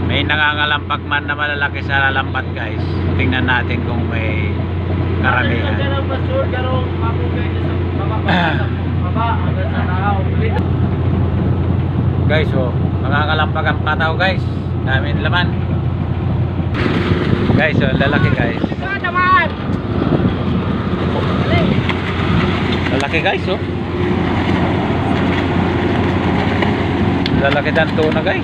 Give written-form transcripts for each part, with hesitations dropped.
May nangangalampak man na malalaki sa lambat guys. Tingnan natin kung may karamihan. Guys, oh, nangangalampak ang pataw guys. Namin laman. Guys, oh, lalaki guys. Lalaki guys, oh. Lalaki dan tuna guys.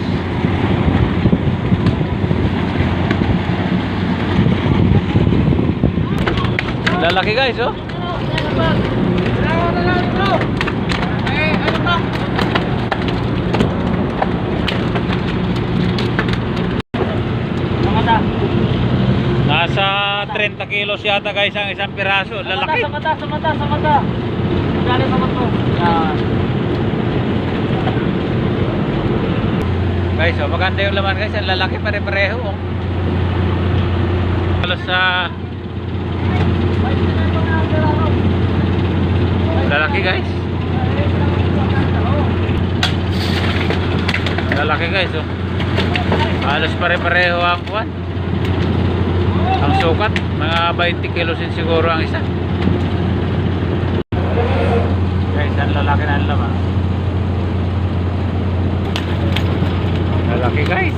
Lalaki guys, oh. Nasa 30 kilos yata guys ang isang piraso. Lalaki. Sa mata. Galing sa mata. Yan. Guys, oh, maganda yung laman guys. Ang lalaki pare-pareho, oh. Halos sa lalaki guys. Lalaki guys, oh. Halos pare-pareho ang kuwan. Ang sukat, mga 20 kilos din siguro ang isa. Guys, ang lalaki na ang laman. Lalaki guys.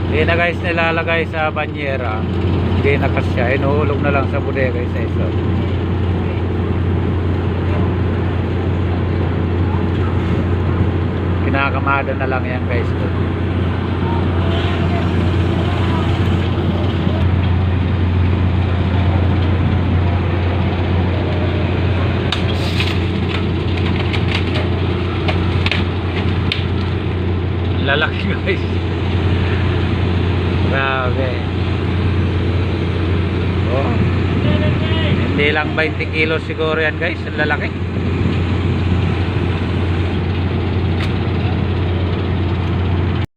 Hindi na guys nilalagay sa banyera. Hindi na kasya. Inuulog na lang sa bodega isa-isa. Kinakamada na lang yan guys. Lalaki guys. Grabe. Oh. Hindi lang 20 kilos siguro yan guys. Lalaki.